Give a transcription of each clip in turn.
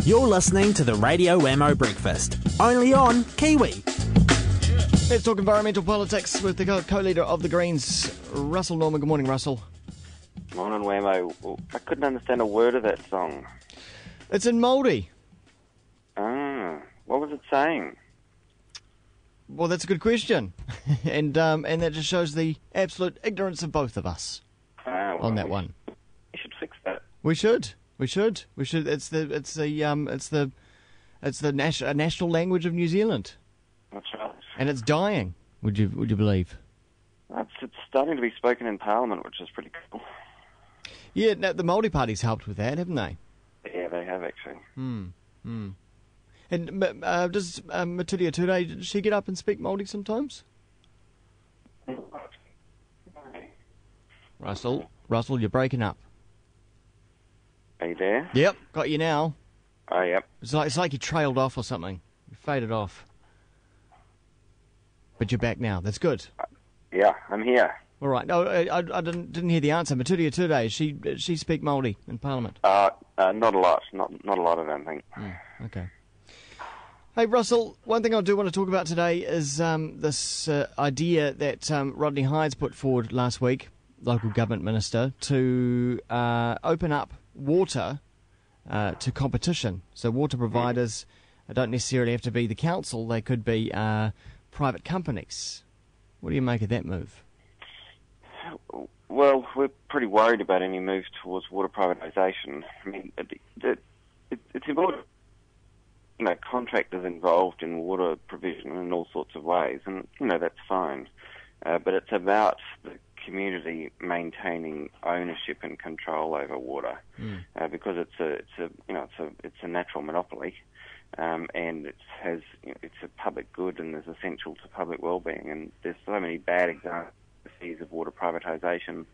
You're listening to the Radio Wammo Breakfast, only on Kiwi. Let's talk environmental politics with the co-leader of the Greens, Russel Norman. Good morning, Russell. Morning, Wammo. I couldn't understand a word of that song. It's in Māori. What was it saying? Well, that's a good question. and that just shows the absolute ignorance of both of us on that one. We should fix that. We should. It's the national language of New Zealand. That's right. And it's dying. Would you believe? It's starting to be spoken in Parliament, which is pretty cool. Yeah, no, the Māori Party's helped with that, haven't they? Yeah, they have actually. And does Maturia Ture, does she get up and speak Māori sometimes? Russell, you're breaking up. Are you there? Yep, got you now. Oh, yep. It's like you trailed off or something. You faded off. But you're back now. That's good. Yeah, I'm here. All right. No, I didn't hear the answer. Maturia Ture, she speak Māori in Parliament? Not a lot. Not a lot, I don't think. Okay. Hey, Russell, one thing I do want to talk about today is this idea that Rodney Hyde's put forward last week, local government minister, to open up water to competition. So water providers don't necessarily have to be the council, they could be private companies. What do you make of that move? Well, we're pretty worried about any moves towards water privatisation. I mean, it's important. You know, contractors involved in water provision in all sorts of ways, and that's fine. But it's about the community maintaining ownership and control over water, because it's a natural monopoly, and it's a public good and is essential to public well-being. And there's so many bad examples of water privatisation.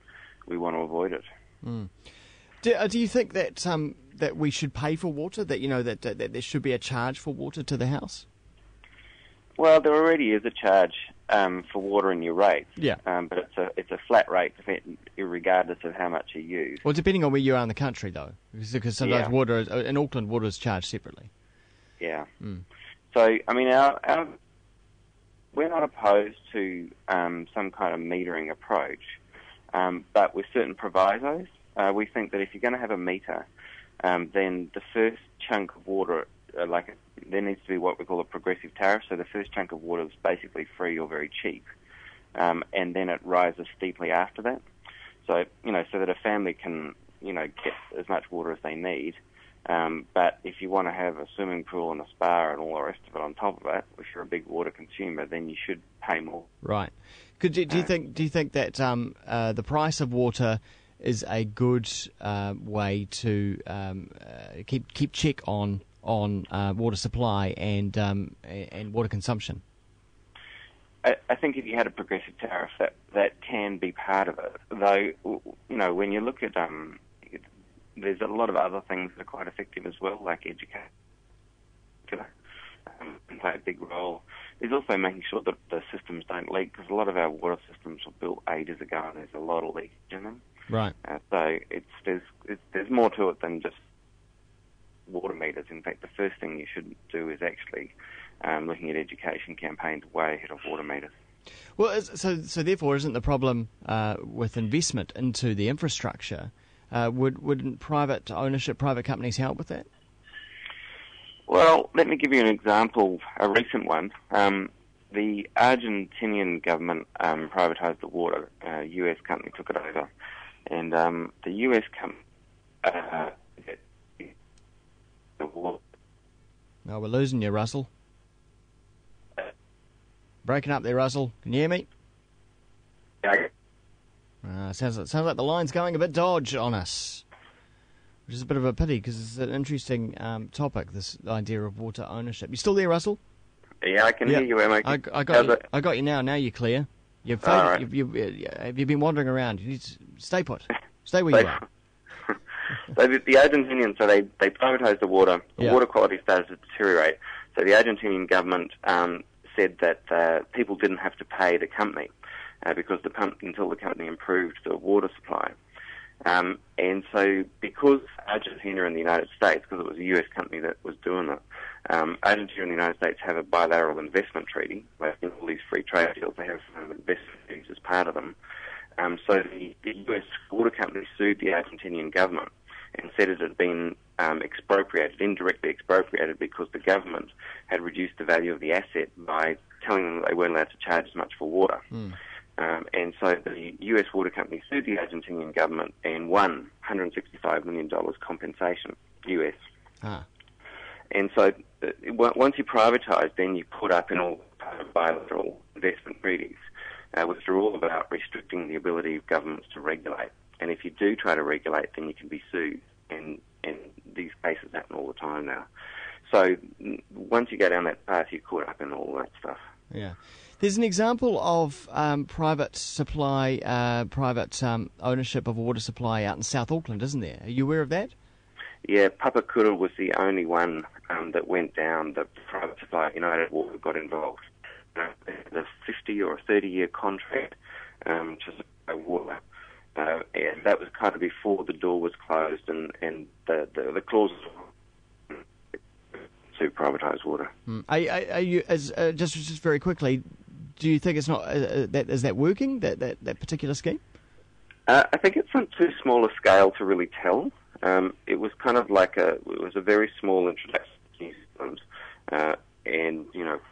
We want to avoid it. Do you think that that we should pay for water? That that there should be a charge for water to the house? Well, there already is a charge for water in your rates. Yeah. But it's a flat rate, regardless of how much you use. Well, depending on where you are in the country, though, because sometimes water in Auckland, water is charged separately. Yeah. So, I mean, we're not opposed to some kind of metering approach, but with certain provisos. We think that if you're going to have a meter, then the first chunk of water, there needs to be what we call a progressive tariff. So the first chunk of water is basically free or very cheap, and then it rises steeply after that. So so that a family can get as much water as they need. But if you want to have a swimming pool and a spa and all the rest of it on top of it, if you're a big water consumer, then you should pay more. Right. Do you think that the price of water is a good way to keep check on water supply and water consumption? I think if you had a progressive tariff, that can be part of it. Though, when you look at there's a lot of other things that are quite effective as well, like education can play a big role. There's also making sure that the systems don't leak, because a lot of our water systems were built ages ago and there's a lot of leakage in them. Right. So there's more to it than just water meters. In fact, the first thing you should do is actually looking at education campaigns way ahead of water meters. Well, so therefore, isn't the problem with investment into the infrastructure? Wouldn't private ownership, private companies help with that? Well, let me give you an example, a recent one. The Argentinian government privatised the water. A US company took it over. And the US company... the water. Oh, we're losing you, Russell. Breaking up there, Russell. Can you hear me? Sounds like the line's going a bit dodge on us, which is a bit of a pity because it's an interesting topic, this idea of water ownership. You still there, Russell? Yeah, I can hear you, Emma. I got you now. Now you're clear. Have you been wandering around? You need to stay put. Stay where you are. So the Argentinians, they privatised the water. The water quality started to deteriorate. So the Argentinian government said that people didn't have to pay the company until the company improved the water supply. And so because Argentina and the United States, because it was a US company that was doing it, Argentina and the United States have a bilateral investment treaty. Like in all these free trade deals, they have some investment treaties as part of them. So the US water company sued the Argentinian government and said it had been indirectly expropriated, because the government had reduced the value of the asset by telling them that they weren't allowed to charge as much for water. And so the US water company sued the Argentinian government and won $165 million compensation, US. And so once you privatise, then you put up in all bilateral investment treaties, which are all about restricting the ability of governments to regulate. And if you do try to regulate, then you can be sued. And these cases happen all the time now. So once you go down that path, you're caught up in all that stuff. Yeah. There's an example of private supply, ownership of water supply out in South Auckland, isn't there? Are you aware of that? Yeah, Papakura was the only one that went down. The private supply, United Water, got involved. The 50 or 30-year contract to supply water. And that was kind of before the door was closed and the clauses to privatise water. Are you just very quickly? Do you think it's not is that working, that particular scheme? I think it's on too small a scale to really tell. It was kind of like it was a very small introduction to New Zealand, and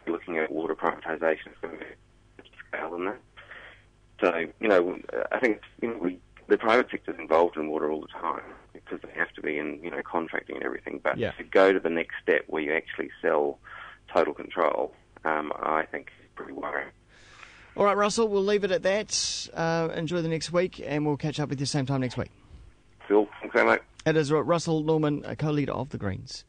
looking at water privatisation, it's going to be a scale in that. So I think the private sector is involved in water all the time because they have to be in contracting and everything. But to go to the next step where you actually sell total control, I think is pretty worrying. All right, Russell, we'll leave it at that. Enjoy the next week, and we'll catch up with you same time next week. Phil, thanks very much. It is Russell Norman, co-leader of the Greens.